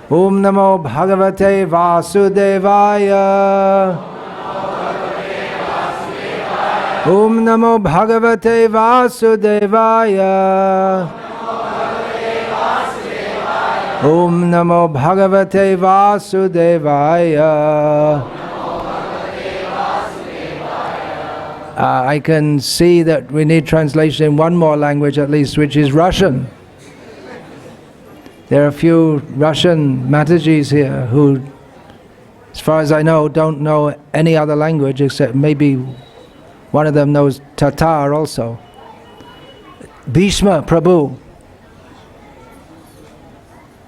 Om Namo Bhagavate Vasudevaya. Om Namo Bhagavate Vasudevaya. Om Namo Bhagavate Vasudevaya. I can see that we need translation in one more language at least, which is Russian. There are a few Russian Matajis here who, as far as I know, don't know any other language except maybe one of them knows Tatar also. Bhishma Prabhu.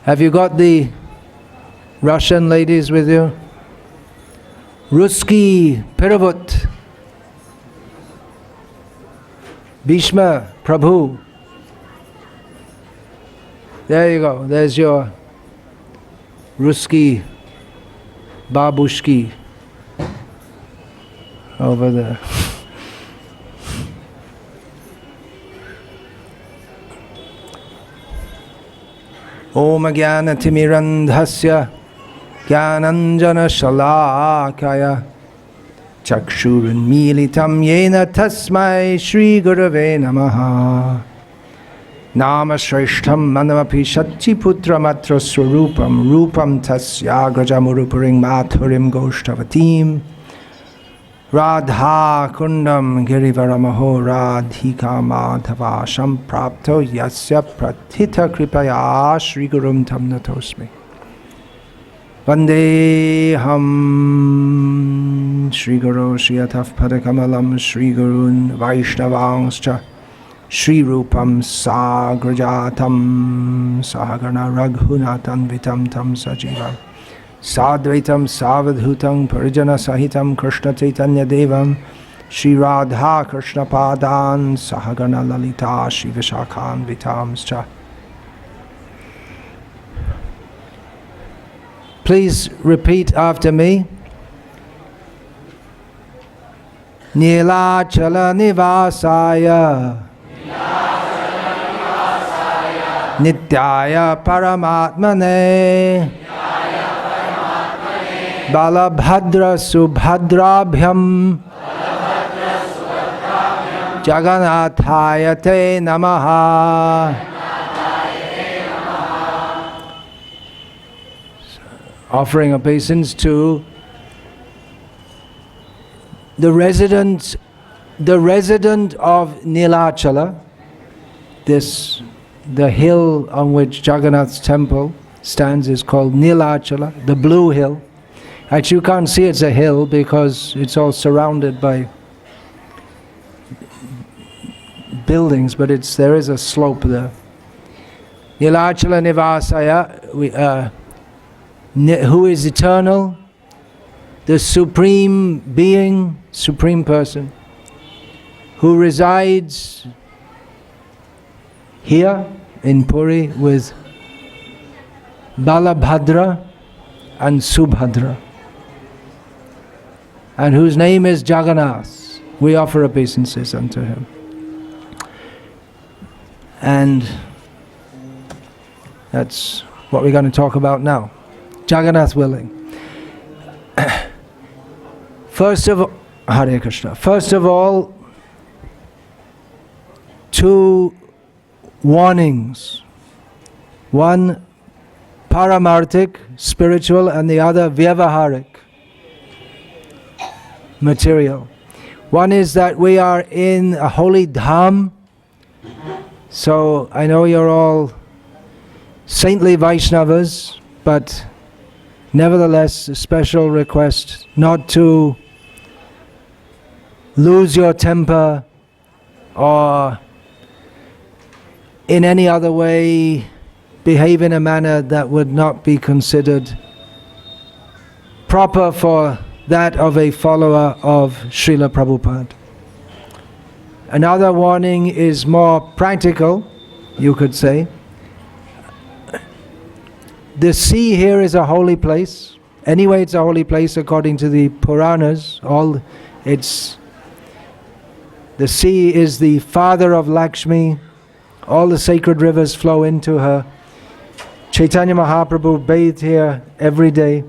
Have you got the Russian ladies with you? Ruski Perevut. Bhishma Prabhu. There you go. There's your Ruski Babushki over there. Om Jnana-timirandhasya Jnananjana Shalakaya Chakshurunmilitam Yena Tasmai Shri Gurave Namaha. Nama Shreshtham Manamapi Shachiputram Atra Swarupam Rupam Tasya Grajamurupuring Mathurim Goshtavatim Radha Kundam Girivaramaho Radhika Madhava Samprapto Yasya Pratita Kripaya Shri Gurum Tam Natosmi Vandeham Shri Guru Shri Ataf Padakamalam Shri Gurun Vaishnavangscha Shri Rupam Sagrajatam Sahagana Raghunatan Vitam Tam Sajivam Sadvaitam Savadhutam Parijana Sahitam Krishna Chaitanya Devam Shri Radha Krishna Padan Sahagana Lalita Shri Vishakhan Vitamscha. Please repeat after me. Nilachala Nivasaya Nityaya Paramatmane Balabhadra Subhadrabhyam Jagannathayate Namaha. Offering obeisance to the resident of Nilachala, the hill on which Jagannath's temple stands is called Nilachala, the blue hill. Actually, you can't see it's a hill because it's all surrounded by buildings, but there is a slope there. Nilachala Nivasaya, who is eternal, the supreme being, supreme person, who resides here in Puri with Balabhadra and Subhadra, and whose name is Jagannath. We offer obeisances unto him. And that's what we're going to talk about now. Jagannath willing. First of all, Hare Krishna. First of all, two warnings. One paramarthik, spiritual, and the other vyavaharik, material. One is that we are in a holy dham. So I know you're all saintly Vaishnavas, but nevertheless, a special request not to lose your temper or in any other way behave in a manner that would not be considered proper for that of a follower of Srila Prabhupada. Another warning is more practical, you could say. The sea here is a holy place. Anyway, it's a holy place according to the Puranas. The sea is the father of Lakshmi. All the sacred rivers flow into her. Chaitanya Mahaprabhu bathed here every day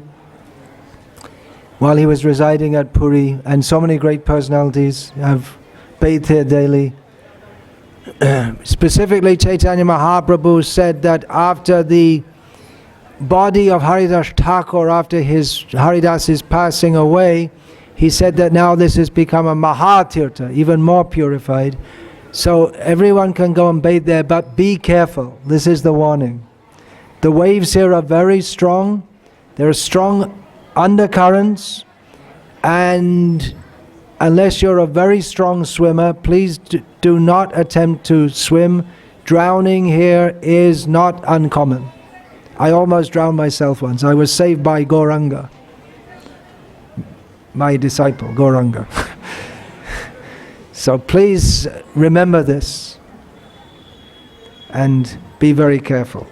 while he was residing at Puri, and so many great personalities have bathed here daily. Specifically, Chaitanya Mahaprabhu said that after the body of Haridas Thakur, after Haridas's passing away, he said that now this has become a Mahatirtha, even more purified. So everyone can go and bathe there, but be careful. This is the warning. The waves here are very strong. There are strong undercurrents, and unless you're a very strong swimmer, please do not attempt to swim. Drowning here is not uncommon. I almost drowned myself once. I was saved by Gauranga, my disciple, Gauranga. So please remember this and be very careful.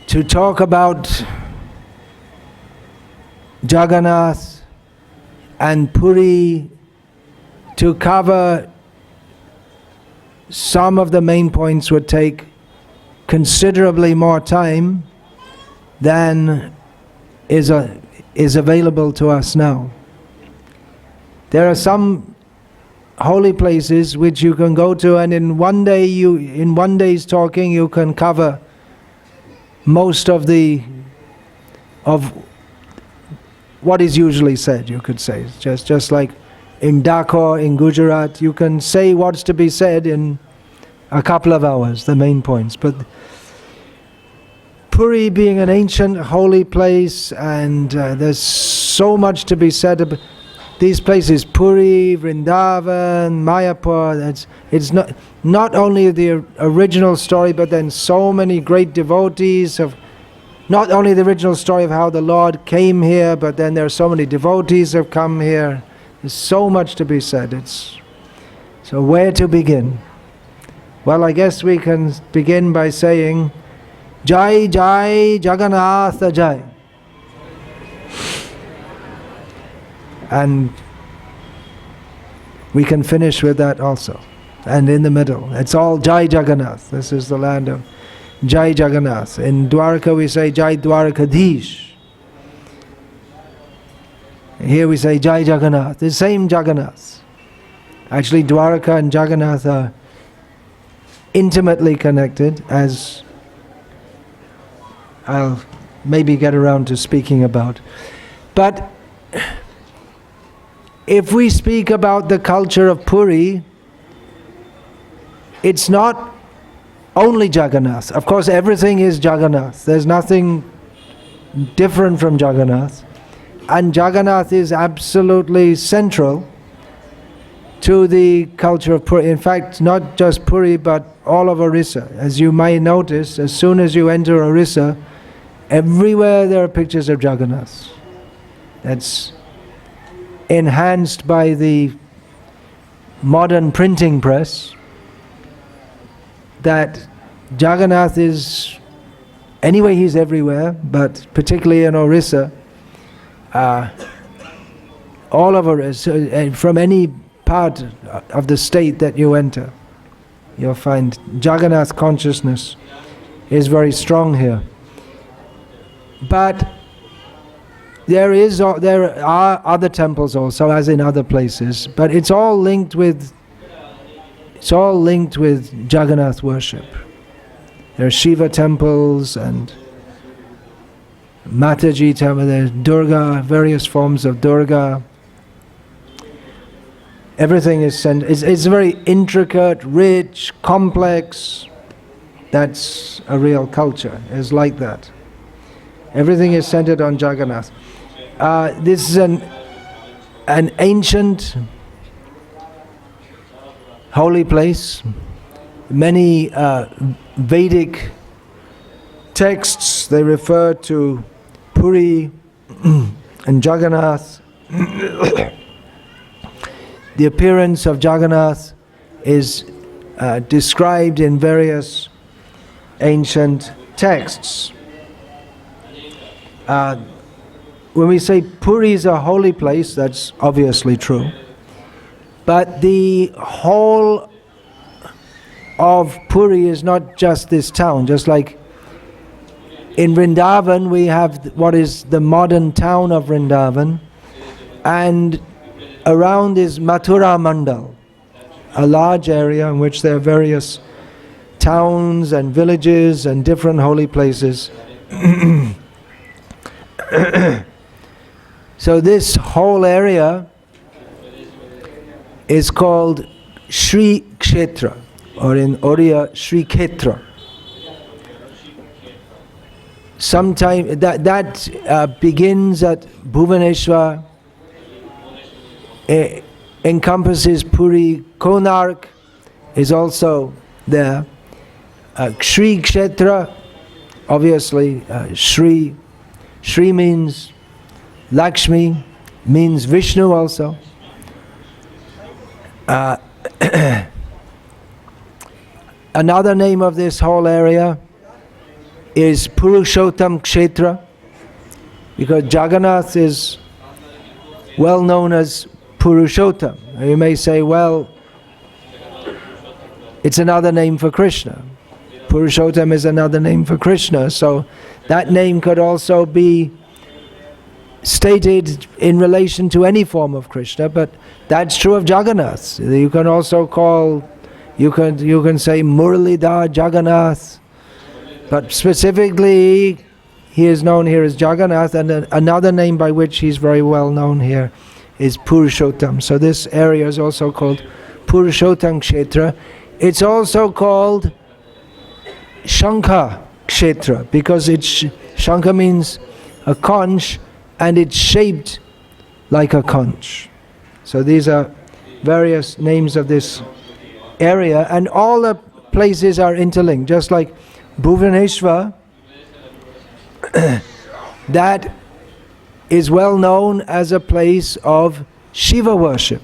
To talk about Jagannath and Puri, to cover some of the main points would take considerably more time than is available to us now. There are some holy places which you can go to, and in one day's talking you can cover most of what is usually said, you could say. Just like in Dhaka, in Gujarat, you can say what's to be said in a couple of hours, the main points. But Puri being an ancient holy place, and there's so much to be said about these places, Puri, Vrindavan, Mayapur. It's not only the original story, but then so many great devotees of not only the original story of how the Lord came here, but then there are so many devotees have come here. There's so much to be said. So where to begin? Well, I guess we can begin by saying, Jai Jai Jagannath Jai. And we can finish with that also. And in the middle, it's all Jai Jagannath. This is the land of Jai Jagannath. In Dwarka we say Jai Dwarkadhish. Here we say Jai Jagannath, the same Jagannath. Actually, Dwarka and Jagannath are intimately connected, as I'll maybe get around to speaking about. But if we speak about the culture of Puri, it's not only Jagannath. Of course, everything is Jagannath. There's nothing different from Jagannath. And Jagannath is absolutely central to the culture of Puri. In fact, not just Puri, but all of Orissa. As you might notice, as soon as you enter Orissa, everywhere there are pictures of Jagannath. That's enhanced by the modern printing press, that Jagannath is, anyway he's everywhere, but particularly in Orissa, all of Orissa, from any part of the state that you enter, you'll find Jagannath consciousness is very strong here. But there are other temples also, as in other places, but it's all linked with Jagannath worship. There are Shiva temples and Mataji temple, there's Durga, various forms of Durga. Everything is it's very intricate, rich, complex. That's a real culture, is like that. Everything is centered on Jagannath. This is an ancient holy place. Many Vedic texts, they refer to Puri and Jagannath. The appearance of Jagannath is described in various ancient texts. When we say Puri is a holy place, that's obviously true. But the whole of Puri is not just this town. Just like in Vrindavan we have what is the modern town of Vrindavan, and around is Mathura Mandal, a large area in which there are various towns and villages and different holy places. So this whole area is called Shri Kshetra, or in Oriya Shri Kshetra. Sometime that begins at Bhuvaneshwar, encompasses Puri. Konark is also there. Shri Kshetra, obviously, Shri means Lakshmi, means Vishnu also. Another name of this whole area is Purushottam Kshetra, because Jagannath is well known as Purushottam. You may say, well, it's another name for Krishna. Purushottam is another name for Krishna, so that name could also be stated in relation to any form of Krishna, but that's true of Jagannath. You can also call, you can say Muralidhar Jagannath, but specifically he is known here as Jagannath, and another name by which he's very well known here is Purushottam. So this area is also called Purushottam Kshetra. It's also called Shankha Kshetra, because Shankha means a conch, and it's shaped like a conch. So these are various names of this area, and all the places are interlinked. Just like Bhuvaneshwar, that is well known as a place of Shiva worship.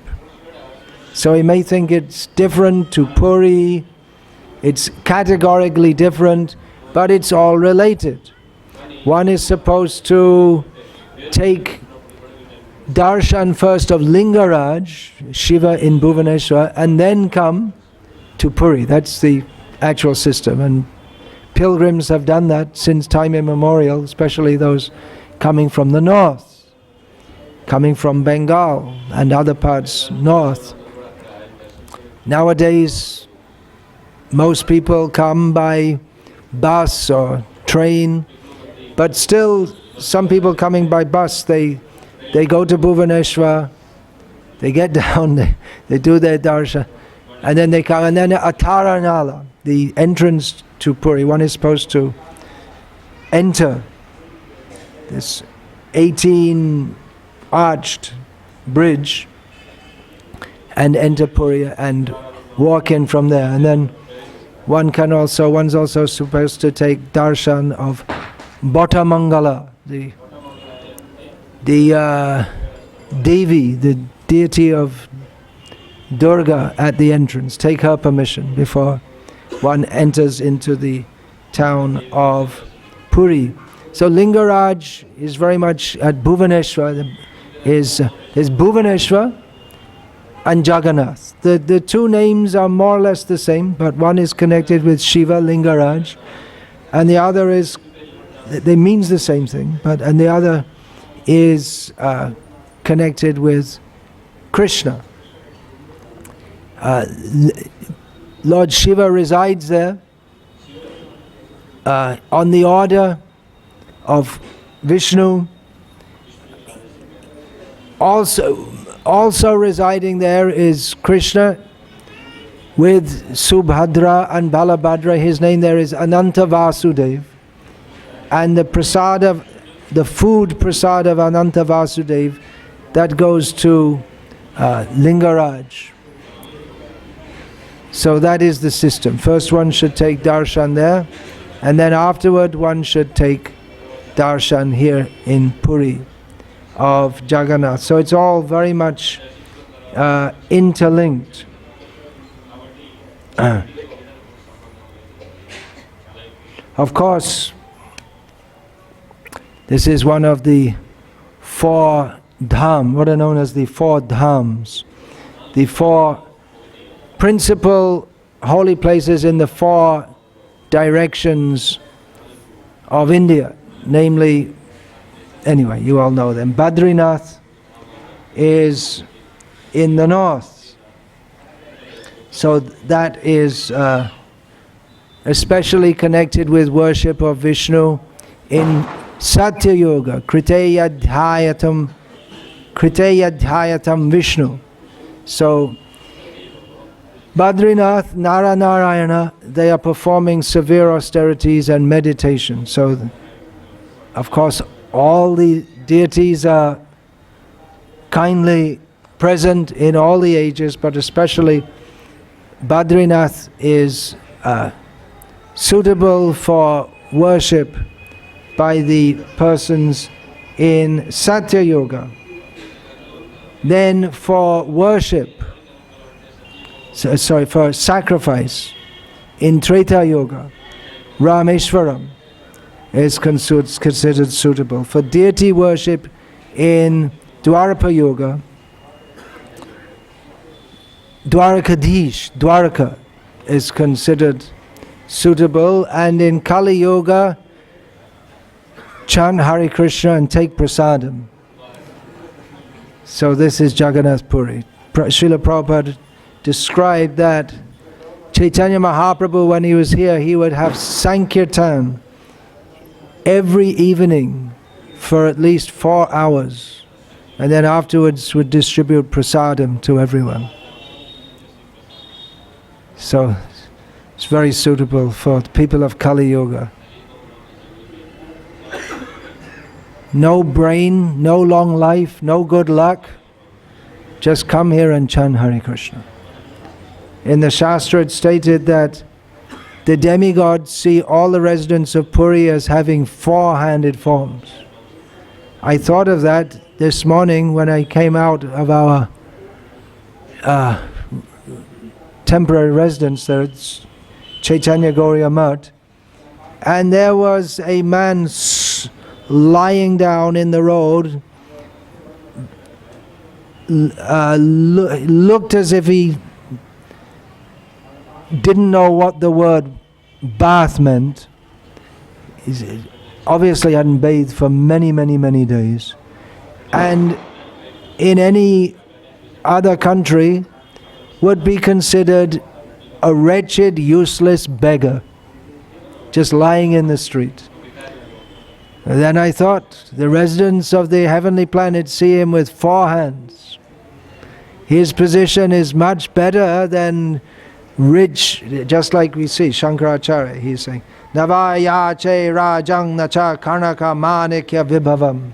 So you may think it's different to Puri, it's categorically different, but it's all related. One is supposed to take darshan first of Lingaraj, Shiva in Bhuvaneshwar, and then come to Puri. That's the actual system, and pilgrims have done that since time immemorial, especially those coming from the north, coming from Bengal and other parts north. Nowadays, most people come by bus or train, but still some people coming by bus, they go to Bhuvaneshwar, they get down, they do their darshan, and then they come, and then Ataranala, the entrance to Puri, one is supposed to enter this 18-arched bridge and enter Puri and walk in from there. And then one's also supposed to take darshan of Bhata Mangala, the Devi, the deity of Durga at the entrance. Take her permission before one enters into the town of Puri. So Lingaraj is very much at Bhuvaneshwar. There's Bhuvaneshwar and Jagannath. The two names are more or less the same, but one is connected with Shiva, Lingaraj, and the other is, they means the same thing, and the other is connected with Krishna. Lord Shiva resides there on the order of Vishnu. Also residing there is Krishna with Subhadra and Balabhadra. His name there is Ananta Vasudev. And the food prasad of Ananta Vasudev, that goes to Lingaraj. So that is the system. First one should take darshan there, and then afterward one should take darshan here in Puri of Jagannath. So it's all very much interlinked. Of course, this is one of the four dham, what are known as the four dhams. the 4 principal holy places in the 4 directions of India, namely, anyway, you all know them. Badrinath is in the north, so that is especially connected with worship of Vishnu in Satya Yoga, Kriteyadhyatam Vishnu. So Badrinath, Narayana, they are performing severe austerities and meditation. So, of course, all the deities are kindly present in all the ages, but especially Badrinath is suitable for worship by the persons in Satya Yoga. Then for worship, for sacrifice in Treta Yoga, Rameshwaram is considered suitable. For deity worship in Dwarapa Yoga, Dwarakadish, Dwaraka, is considered suitable, and in Kali Yoga, chant Hare Krishna and take prasadam. So this is Jagannath Puri. Srila Prabhupada described that Chaitanya Mahaprabhu, when he was here, he would have Sankirtan every evening for at least 4 hours, and then afterwards would distribute prasadam to everyone. So it's very suitable for the people of Kali Yoga. No brain, no long life, no good luck. Just come here and chant Hare Krishna. In the Shastra it's stated that the demigods see all the residents of Puri as having 4-handed forms. I thought of that this morning when I came out of our temporary residence there at Chaitanya Gauriya Math, and there was a man lying down in the road, looked as if he didn't know what the word bath meant. He obviously hadn't bathed for many, many, many days. And in any other country would be considered a wretched, useless beggar, just lying in the street. And then I thought, the residents of the heavenly planet see him with 4 hands. His position is much better than rich, just like we see Shankaracharya, he's saying, Navayache rajang nacha karnaka manikya vibhavam.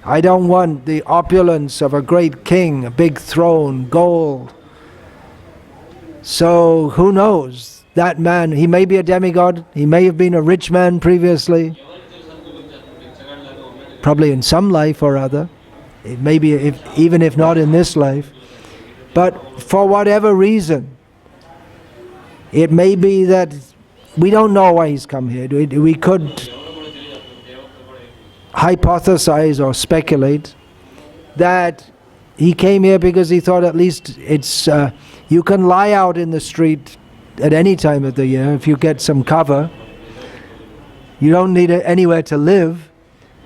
I don't want the opulence of a great king, a big throne, gold. So who knows, that man, he may be a demigod, he may have been a rich man previously, probably in some life or other, it may be even if not in this life, but for whatever reason, it may be that we don't know why he's come here. We could hypothesize or speculate that he came here because he thought at least it's you can lie out in the street at any time of the year if you get some cover. You don't need anywhere to live,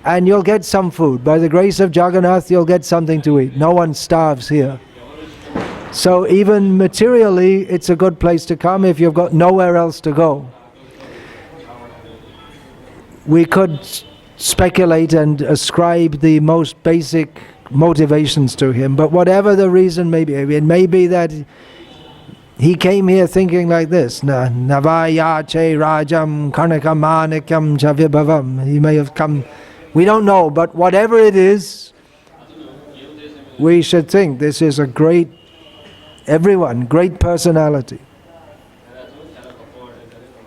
and you'll get some food. By the grace of Jagannath, you'll get something to eat. No one starves here. So even materially, it's a good place to come if you've got nowhere else to go. We could speculate and ascribe the most basic motivations to him, but whatever the reason may be, it may be that he came here thinking like this, Navayache rajam karnakamanikam chavibhavam. He may have come, we don't know, but whatever it is, we should think this is a great great personality.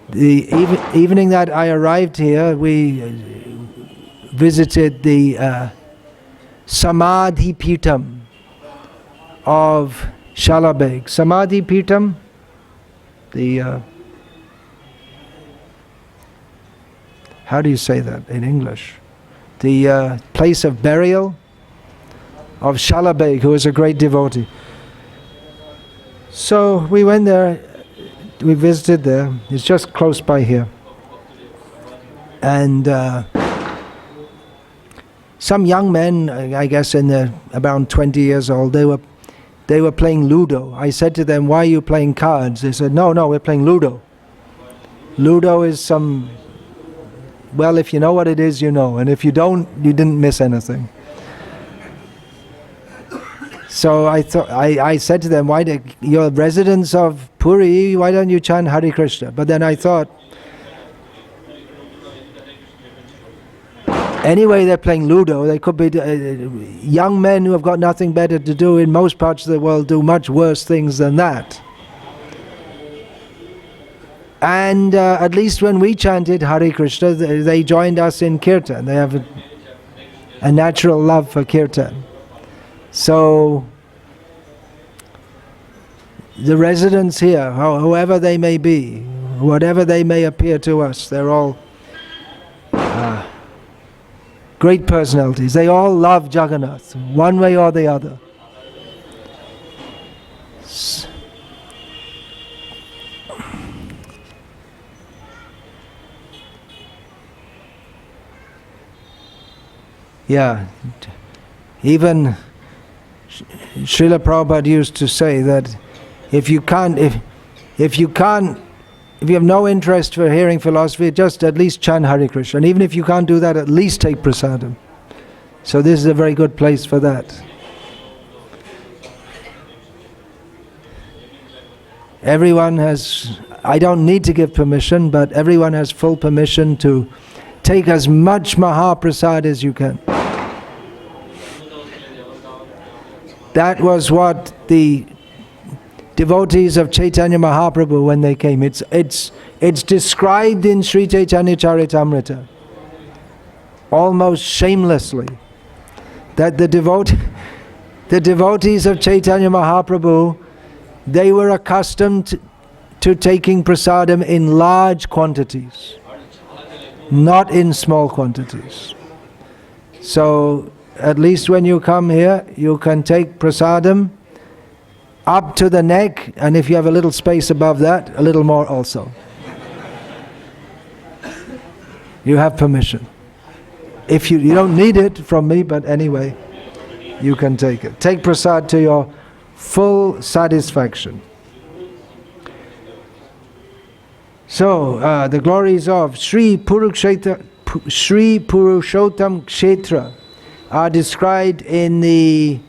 The evening that I arrived here, we visited the Samadhi Pitam of Shalabeg. Samadhi Pitam, the how do you say that in English? The place of burial of Shalabeg, who is a great devotee. So we went there, we visited there, it's just close by here. And some young men, I guess in the around 20 years old, they were playing Ludo. I said to them, "Why are you playing cards?" They said, No, we're playing Ludo. Ludo is some, well, if you know what it is, you know, and if you don't, you didn't miss anything. So I said to them, you're residents of Puri, why don't you chant Hare Krishna? But then I thought, anyway, they're playing Ludo. They could be young men who have got nothing better to do in most parts of the world do much worse things than that. And at least when we chanted Hare Krishna, they joined us in Kirtan. They have a natural love for Kirtan. So the residents here, whoever they may be, whatever they may appear to us, they're all great personalities. They all love Jagannath, one way or the other. Yeah, even Srila Prabhupada used to say that if you have no interest for hearing philosophy, just at least chant Hare Krishna. And even if you can't do that, at least take prasadam. So this is a very good place for that. Everyone has, I don't need to give permission, but everyone has full permission to take as much Mahaprasad as you can. That was what the devotees of Chaitanya Mahaprabhu, when they came, it's described in Sri Chaitanya Charitamrita, almost shamelessly, that the devotees of Chaitanya Mahaprabhu, they were accustomed to taking prasadam in large quantities, not in small quantities. So at least when you come here, you can take prasadam up to the neck, and if you have a little space above that, a little more also. You have permission. If you don't need it from me, but anyway, you can take it. Take prasad to your full satisfaction. So, the glories of Sri Purushottam Kshetra are described in the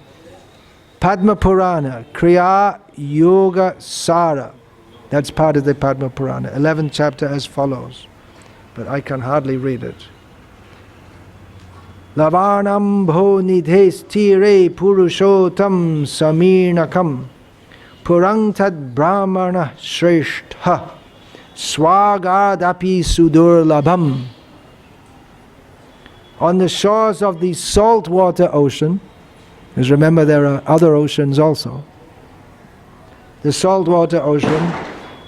Padma Purana, Kriya Yoga Sara. That's part of the Padma Purana, 11th chapter as follows. But I can hardly read it. Lavanam bho nidhes tire purushottam samirnakam purang tad brahmana shrestha swagadapi sudurlabham. On the shores of the saltwater ocean, because remember there are other oceans also, the saltwater ocean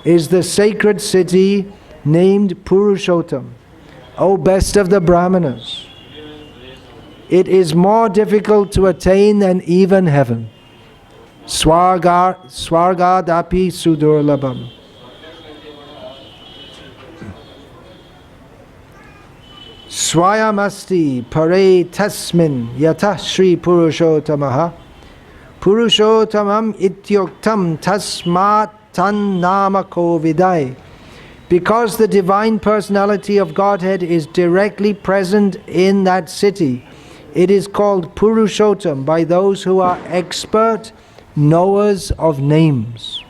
is the sacred city named Purushottam, O best of the Brahmanas. It is more difficult to attain than even heaven. Swargadapi sudurlabham. Swayamasti pare tasmin yatah Sri Purushottamaha Purushottamam ityoktam tasmat tan nama kovidai. Because the divine personality of Godhead is directly present in that city, it is called Purushottam by those who are expert knowers of names.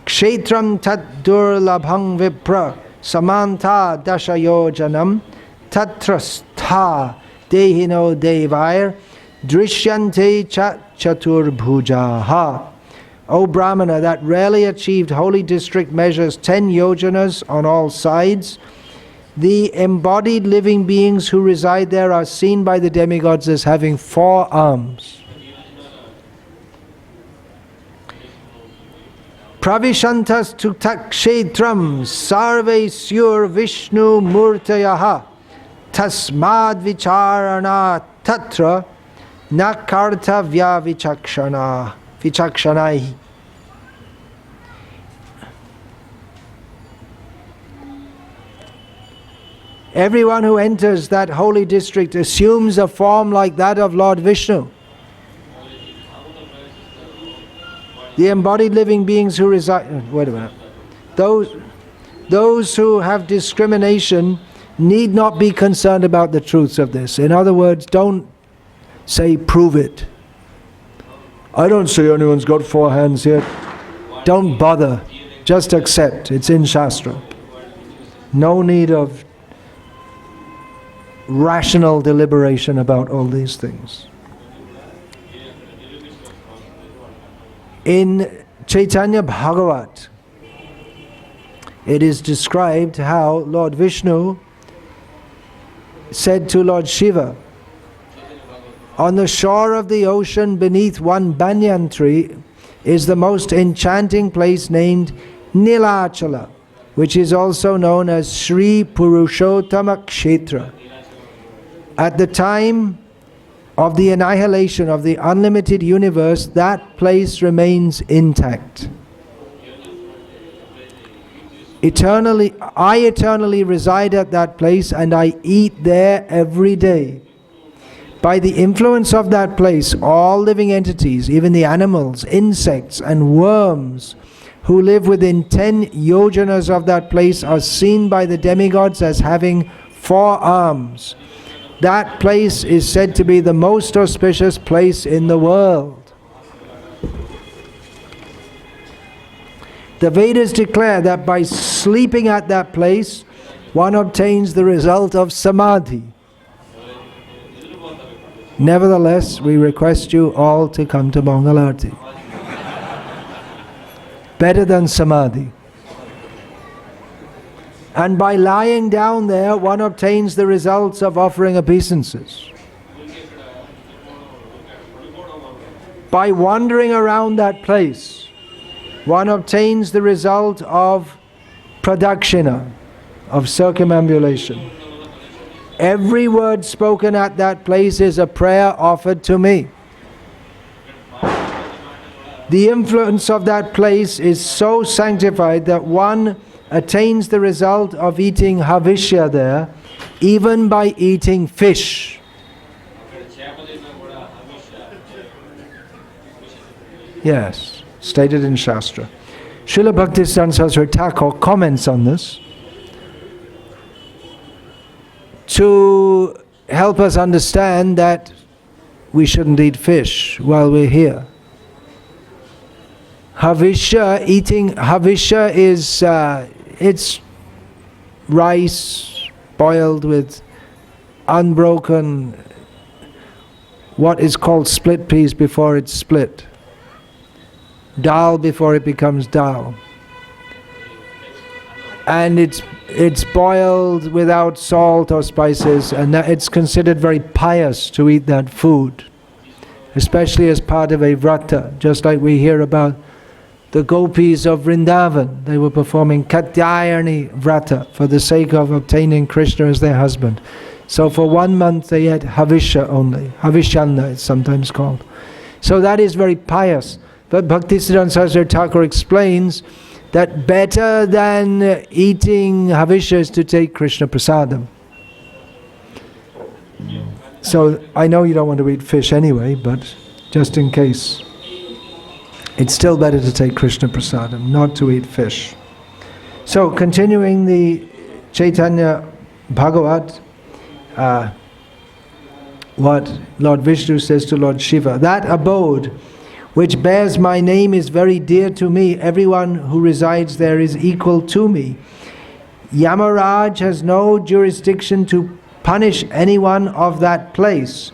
Kshetram tat durlabhang vipra samanta dashayojanam tatrastha dehino devair drishyante chaturbhujaha. O Brahmana, that rarely achieved holy district measures 10 yojanas on all sides. The embodied living beings who reside there are seen by the demigods as having 4 arms. Pravishantas tuktakshetram sarve syur vishnu murtayaha tasmad vicharana tatra nakarta vyavichakshana vichakshanaihi. Everyone who enters that holy district assumes a form like that of Lord Vishnu. The embodied living beings who reside... Wait a minute. Those who have discrimination need not be concerned about the truths of this. In other words, don't say, prove it. I don't say anyone's got 4 hands yet. Don't bother. Just accept. It's in Shastra. No need of rational deliberation about all these things. In Chaitanya Bhagavat, it is described how Lord Vishnu said to Lord Shiva, on the shore of the ocean beneath one banyan tree is the most enchanting place named Nilachala, which is also known as Sri Purushottama Kshetra. At the time of the annihilation of the unlimited universe, that place remains intact. I eternally reside at that place and I eat there every day. By the influence of that place, all living entities, even the animals, insects and worms who live within 10 yojanas of that place are seen by the demigods as having 4 arms. That place is said to be the most auspicious place in the world. The Vedas declare that by sleeping at that place, one obtains the result of samadhi. Nevertheless, we request you all to come to Mangalarti. Better than samadhi. And by lying down there, one obtains the results of offering obeisances. By wandering around that place, one obtains the result of pradakshina, of circumambulation. Every word spoken at that place is a prayer offered to me. The influence of that place is so sanctified that one attains the result of eating havishya there, even by eating fish. Yes, stated in Shastra. Srila Bhaktisiddhanta Saraswati Thakur comments on this to help us understand that we shouldn't eat fish while we're here. Eating havishya is it's rice boiled with unbroken, what is called split peas before it's split. Dal before it becomes dal. And it's boiled without salt or spices, and it's considered very pious to eat that food, especially as part of a vrata, just like we hear about the gopis of Vrindavan. They were performing Katyayani vrata for the sake of obtaining Krishna as their husband. So for 1 month they had havishya only. Havishyanna it's sometimes called. So that is very pious. But Bhaktisiddhanta Saraswati Thakur explains that better than eating havishya is to take Krishna prasadam. So I know you don't want to eat fish anyway, but just in case, it's still better to take Krishna prasadam, not to eat fish. So continuing the Chaitanya Bhagavat, what Lord Vishnu says to Lord Shiva, that abode which bears my name is very dear to me. Everyone who resides there is equal to me. Yamaraj has no jurisdiction to punish anyone of that place.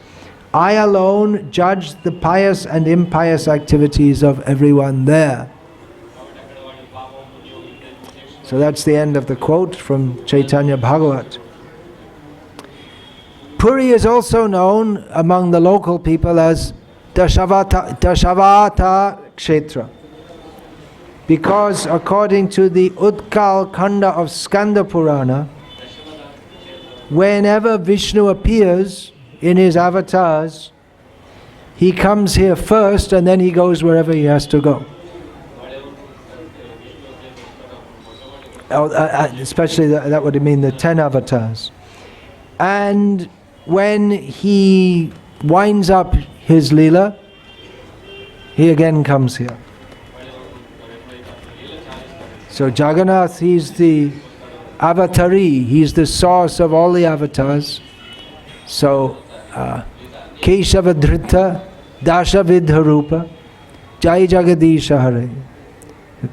I alone judge the pious and impious activities of everyone there. So that's the end of the quote from Chaitanya Bhagavat. Puri is also known among the local people as Dashavata Kshetra, because according to the Utkal Khanda of Skanda Purana, whenever Vishnu appears in his avatars, he comes here first and then he goes wherever he has to go. Especially that would mean the 10 avatars. And when he winds up his Leela, he again comes here. So Jagannath, he's the avatari, he's the source of all the avatars. So Keshava Dhrita Dasha Vidharupa Jai Jagadisha Hare.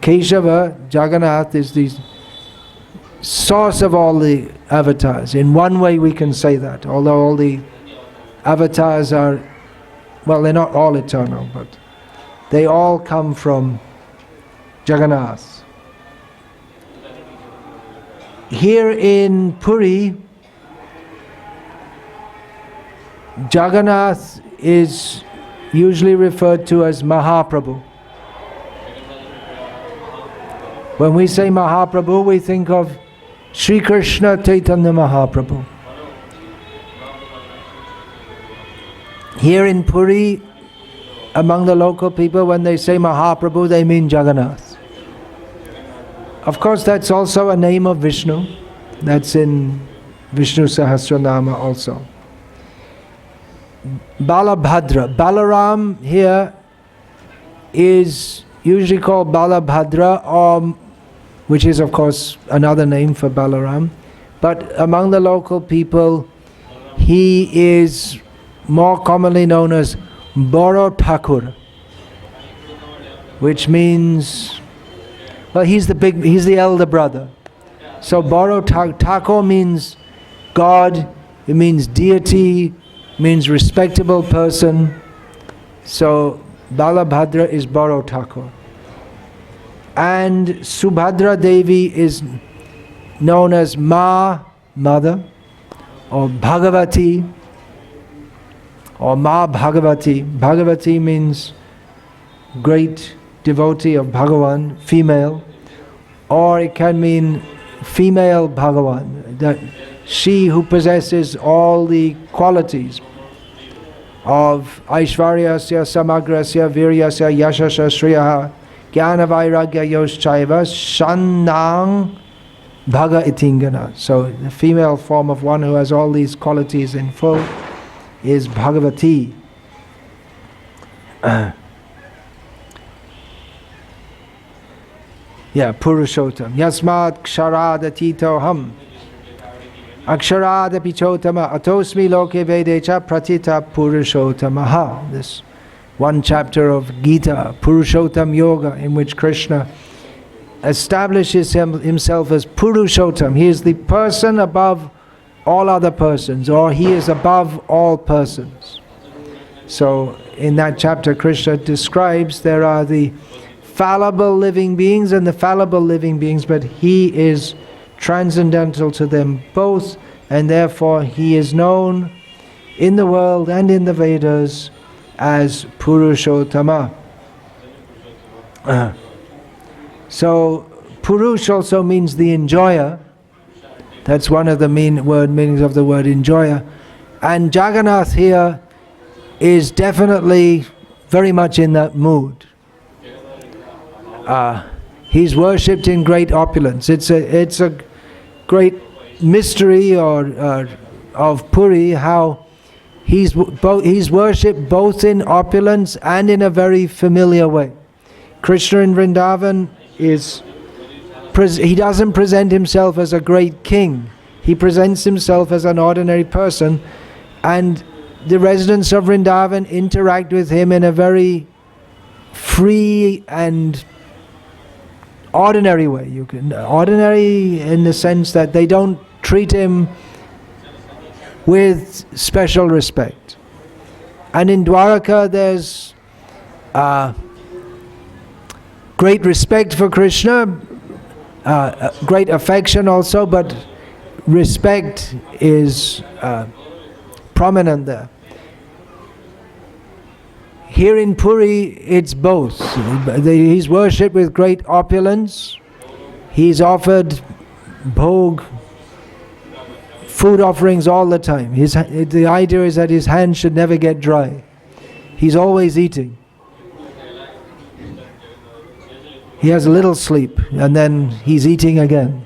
Keshava, Jagannath, is the source of all the avatars. In one way we can say that, although all the avatars are, well, they're not all eternal, but they all come from Jagannath. Here in Puri, Jagannath is usually referred to as Mahaprabhu. When we say Mahaprabhu, we think of Sri Krishna Chaitanya Mahaprabhu. Here in Puri, among the local people, when they say Mahaprabhu, they mean Jagannath. Of course, that's also a name of Vishnu. That's in Vishnu Sahasranama also. Balabhadra. Balaram here is usually called Balabhadra, or which is of course another name for Balaram. But among the local people, he is more commonly known as Boro Thakur, which means, well, he's the elder brother. So Boro Thakur means God, it means deity, means respectable person. So Balabhadra is Boro Thakur. And Subhadra Devi is known as Ma, mother, or Bhagavati, or Ma Bhagavati. Bhagavati means great devotee of Bhagavan, female, or it can mean female Bhagavan, that she who possesses all the qualities of Aishvaryasya, Samagrasya, Viryasya, Yashasya, Shriyaha, Jnana Vairagya Yoshchaiva, Shannang Bhaga Itingana. So the female form of one who has all these qualities in full is Bhagavati. Purushottam. Yasmat Ksharada Titoham Aksharada Pichotama Atosmi Loke Vedecha Pratita Purushottamaha. This one chapter of Gita, Purushottam Yoga, in which Krishna establishes himself as Purushottam. He is the person above all other persons, or he is above all persons. So in that chapter Krishna describes there are the fallible living beings and the fallible living beings, but he is transcendental to them both, and therefore he is known in the world and in the Vedas as Purushottama. So Purush also means the enjoyer. That's one of the meanings of the word enjoyer. And Jagannath here is definitely very much in that mood. He's worshipped in great opulence. It's a great mystery of Puri, how he's worshipped both in opulence and in a very familiar way. Krishna in Vrindavan he doesn't present himself as a great king. He presents himself as an ordinary person, and the residents of Vrindavan interact with him in a very free and ordinary way. Ordinary in the sense that they don't treat him with special respect. And in Dwaraka there's great respect for Krishna, great affection also, but respect is prominent there. Here in Puri, it's both. He's worshipped with great opulence. He's offered bhog, food offerings all the time. The idea is that his hands should never get dry. he's always eating. He has a little sleep and then he's eating again.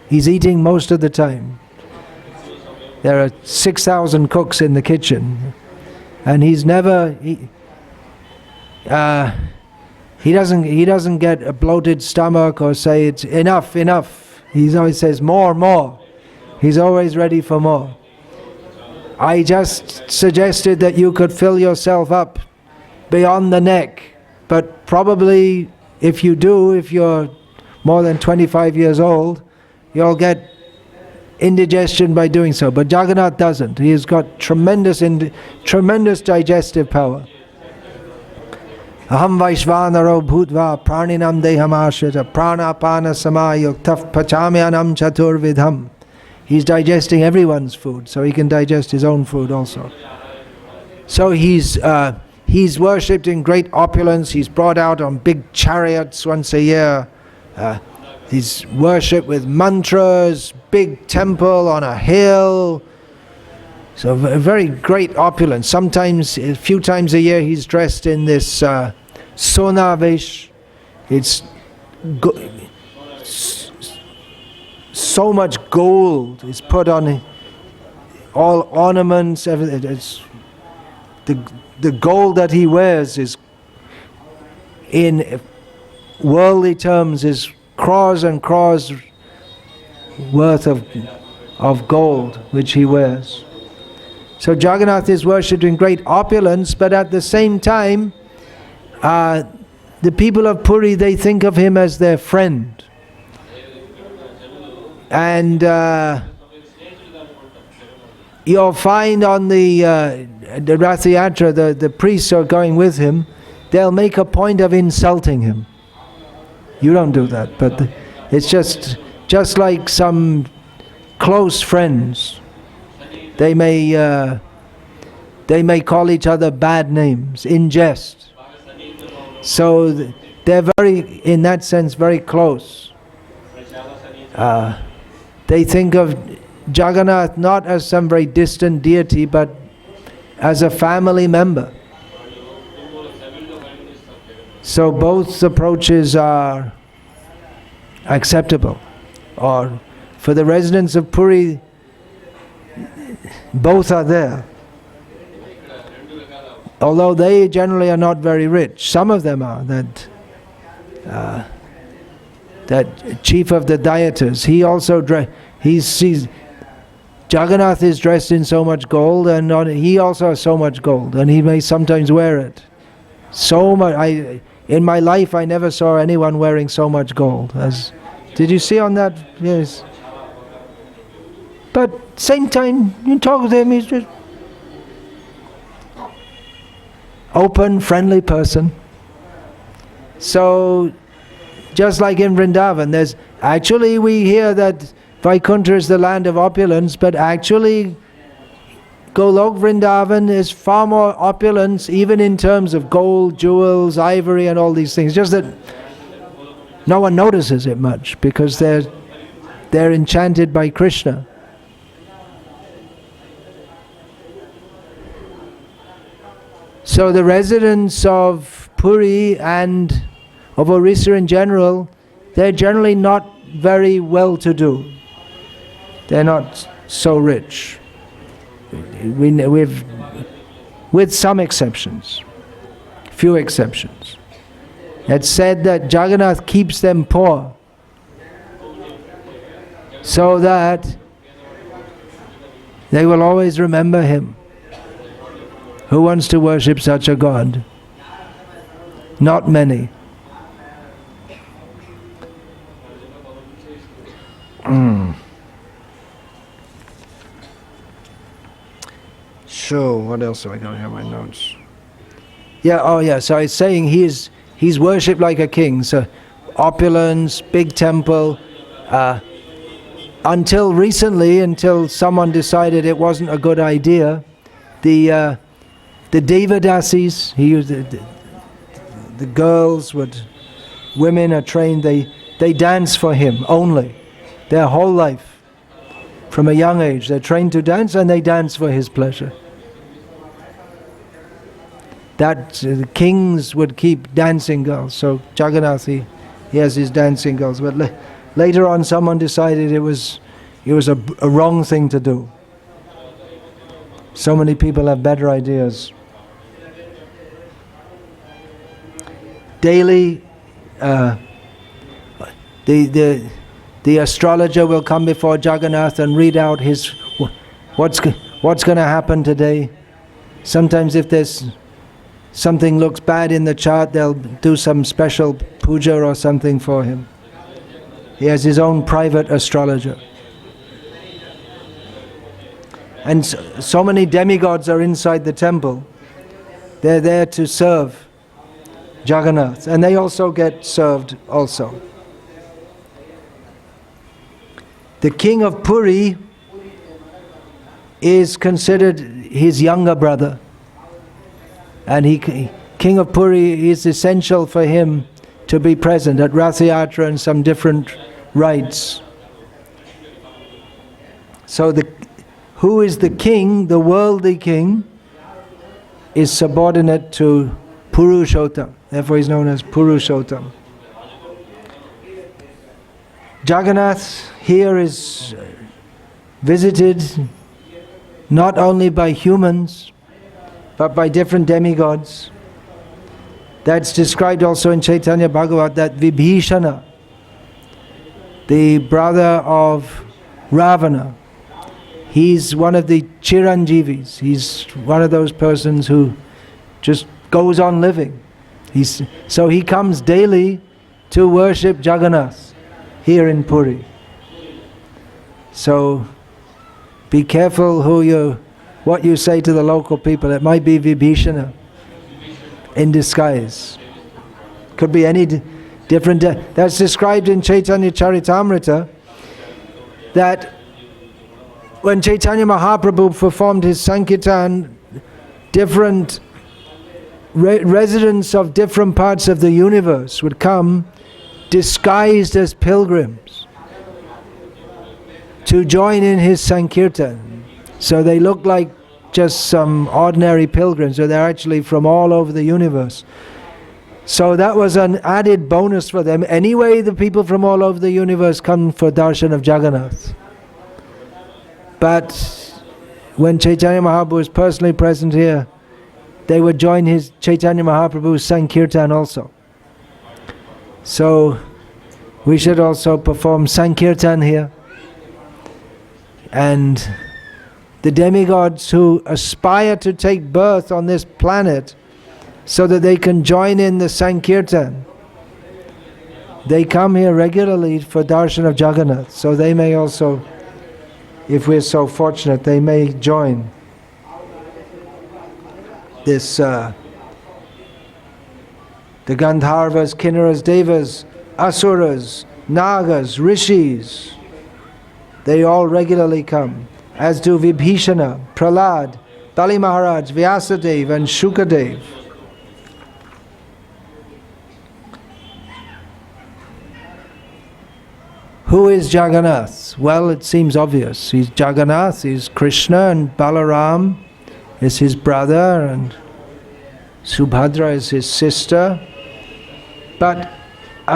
He's eating most of the time. There are 6,000 cooks in the kitchen, and he's never he doesn't get a bloated stomach or say it's enough, enough. He always says more, more. He's always ready for more. I just suggested that you could fill yourself up beyond the neck, but probably if you do, if you're more than 25 years old, you'll get indigestion by doing so. But Jagannath doesn't. He has got tremendous digestive power. Aham Vaishvanaro Bhutva Praninam Dehamashrita Pranapana Samayuktaf Pachamyanam Chaturvidham. He's digesting everyone's food, so he can digest his own food also. So he's worshipped in great opulence. He's brought out on big chariots once a year. He's worshipped with mantras, big temple on a hill. So a very great opulence. Sometimes, a few times a year, he's dressed in this sonavesh. It's so much gold is put on all ornaments, everything. It's the gold that he wears is, in worldly terms, is crores and crores worth of gold which he wears. So Jagannath is worshipped in great opulence, but at the same time, the people of Puri, they think of him as their friend. And you'll find on the Rath Yatra, the priests who are going with him, they'll make a point of insulting him. You don't do that, but it's just like some close friends. They may call each other bad names in jest. So they're very, in that sense, very close. They think of Jagannath not as some very distant deity, but as a family member. So both approaches are acceptable. Or for the residents of Puri, both are there. Although they generally are not very rich. Some of them are. That chief of the Dayatas, he also sees Jagannath is dressed in so much gold, and he also has so much gold, and he may sometimes wear it. So much. In my life, I never saw anyone wearing so much gold. Did you see on that? Yes. But same time, you talk with him, he's just open, friendly person. So, just like in Vrindavan, we hear that Vaikuntha is the land of opulence, but actually Golok Vrindavan is far more opulence, even in terms of gold, jewels, ivory and all these things. Just that no one notices it much, because they're enchanted by Krishna. So the residents of Puri and of Orissa in general, they're generally not very well-to-do. They're not so rich. With some exceptions, few exceptions. It's said that Jagannath keeps them poor, so that they will always remember him. Who wants to worship such a God? Not many. So, what else do I got here in my notes? So I was saying he's worshipped like a king. So, opulence, big temple. Until recently, until someone decided it wasn't a good idea, the Devadasis, the girls women are trained, they dance for him only, their whole life. From a young age, they're trained to dance, and they dance for his pleasure. that the kings would keep dancing girls. So Jagannath, he has his dancing girls. But later on, someone decided it was a wrong thing to do. So many people have better ideas. Daily, the astrologer will come before Jagannath and read out what's going to happen today. Sometimes if there's something looks bad in the chart, they'll do some special puja or something for him. He has his own private astrologer. And so many demigods are inside the temple. They're there to serve Jagannath, and they also get served also. The king of Puri is considered his younger brother, and king of Puri is essential for him to be present at Rath Yatra and some different rites. So who is the king, the worldly king, is subordinate to Purushottam. Therefore he's known as Purushottam. Jagannath here is visited not only by humans, but by different demigods. That's described also in Chaitanya Bhagavat, that Vibhishana, the brother of Ravana, he's one of the Chiranjeevis. He's one of those persons who just goes on living. So he comes daily to worship Jagannath here in Puri. So be careful what you say to the local people. It might be Vibhishana in disguise. Could be any different. That's described in Chaitanya Charitamrita, that when Chaitanya Mahaprabhu performed his Sankirtan, different residents of different parts of the universe would come disguised as pilgrims to join in his Sankirtan. So they look like just some ordinary pilgrims, but they're actually from all over the universe. So that was an added bonus for them. Anyway, the people from all over the universe come for darshan of Jagannath. But when Chaitanya Mahaprabhu was personally present here, they would join his Chaitanya Mahaprabhu's Sankirtan also. So we should also perform Sankirtan here. And the demigods who aspire to take birth on this planet so that they can join in the Sankirtan, they come here regularly for darshan of Jagannath. So they may also, if we're so fortunate, they may join this, the Gandharvas, Kinnaras, Devas, Asuras, Nagas, Rishis, they all regularly come, as do Vibhishana, Prahlad, Bali Maharaj, Vyasadeva and Shukadev. Who is Jagannath? Well, it seems obvious. He's Jagannath, he's Krishna, and Balaram is his brother, and Subhadra is his sister. But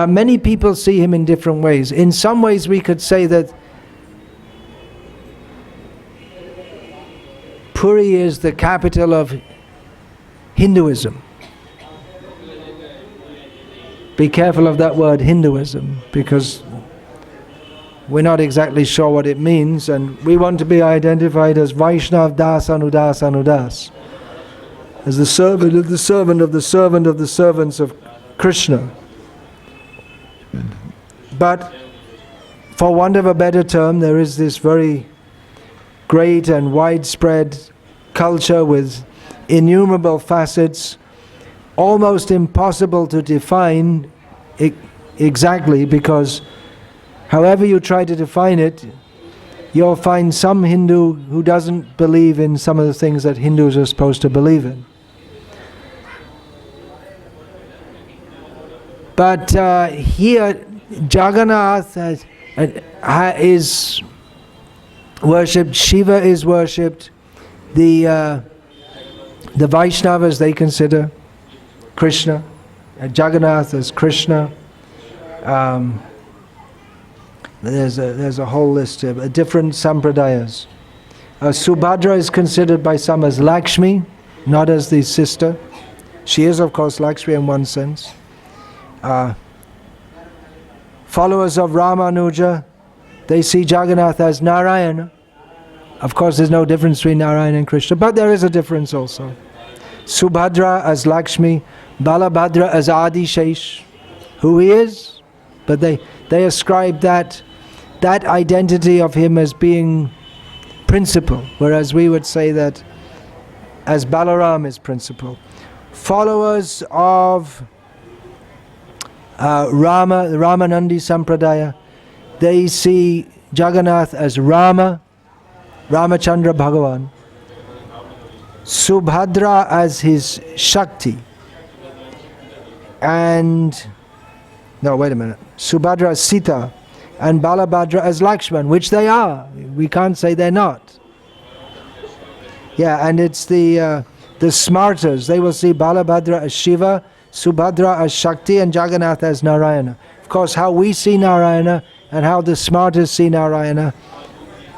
many people see him in different ways. In some ways we could say that Puri is the capital of Hinduism. Be careful of that word Hinduism, because we're not exactly sure what it means, and we want to be identified as Vaishnav Das Anudas Anudas, as the servant of the servant of the servant of the servants of Krishna. But for want of a better term, there is this very great and widespread culture with innumerable facets, almost impossible to define exactly, because however you try to define it, you'll find some Hindu who doesn't believe in some of the things that Hindus are supposed to believe in. But here, Jagannath is worshipped, Shiva is worshipped, the The Vaishnavas, they consider Krishna, Jagannath as Krishna. There's a whole list of different sampradayas. Subhadra is considered by some as Lakshmi, not as the sister. She is, of course, Lakshmi in one sense. Followers of Ramanuja, they see Jagannath as Narayana. Of course, there's no difference between Narayana and Krishna, but there is a difference also. Subhadra as Lakshmi, Balabhadra as Adi Shesh, who he is, but they ascribe that identity of him as being principal, whereas we would say that as Balaram is principal. Followers of Rama, the Ramanandi Sampradaya, they see Jagannath as Rama, Ramachandra Bhagavan, Subhadra as his Shakti, Subhadra as Sita, and Balabhadra as Lakshman, which they are. We can't say they're not. Yeah, and it's the Smartas. They will see Balabhadra as Shiva, Subhadra as Shakti, and Jagannath as Narayana. Of course, how we see Narayana and how the Smartas see Narayana,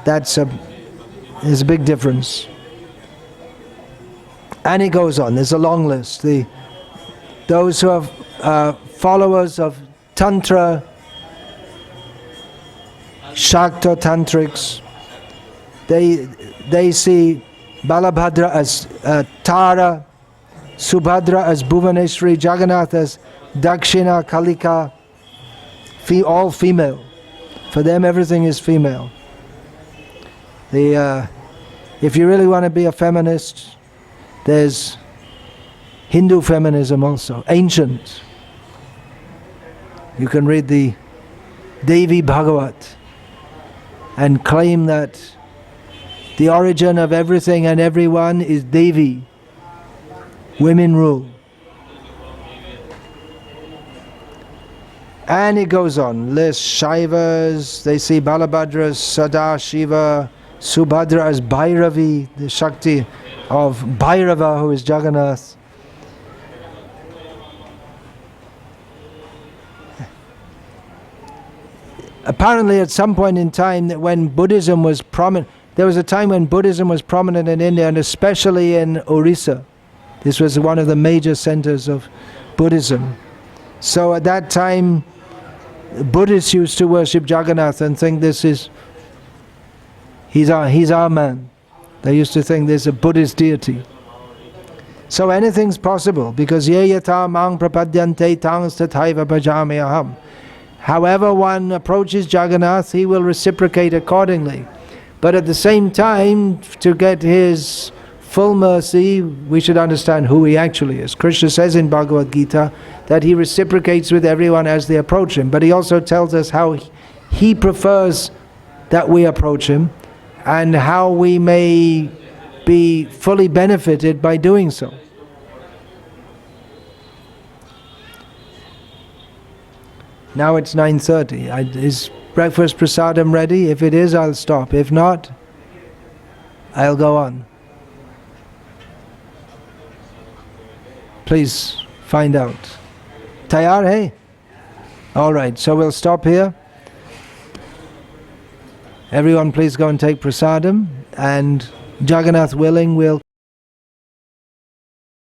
there's a big difference. And it goes on. There's a long list. Those who are followers of Tantra, Shakta Tantrics, they see Balabhadra as Tara, Subhadra as Bhuvaneshwari, Jagannath as Dakshina Kalika, all female. For them everything is female. If you really want to be a feminist, there's Hindu feminism also, ancient. You can read the Devi Bhagavat and claim that the origin of everything and everyone is Devi. Women rule. And it goes on. List Shaivas, they see Balabhadra as Sadashiva, Subhadra as Bhairavi, the Shakti of Bhairava, who is Jagannath. Apparently at some point in time that when Buddhism was prominent, there was a time when Buddhism was prominent in India, and especially in Orissa. This was one of the major centers of Buddhism. So at that time, Buddhists used to worship Jagannath and think he's our man. They used to think there's a Buddhist deity. So anything's possible, because ye yata mang prapadyante tang tathaiva bhajami aham. However one approaches Jagannath, he will reciprocate accordingly. But at the same time, to get his full mercy, we should understand who he actually is. Krishna says in Bhagavad Gita that he reciprocates with everyone as they approach him, but he also tells us how he prefers that we approach him and how we may be fully benefited by doing so. Now it's 9:30. Is breakfast prasadam ready? If it is, I'll stop. If not, I'll go on. Please find out. Tayar hai? Alright, so we'll stop here. Everyone please go and take prasadam, and Jagannath willing, we'll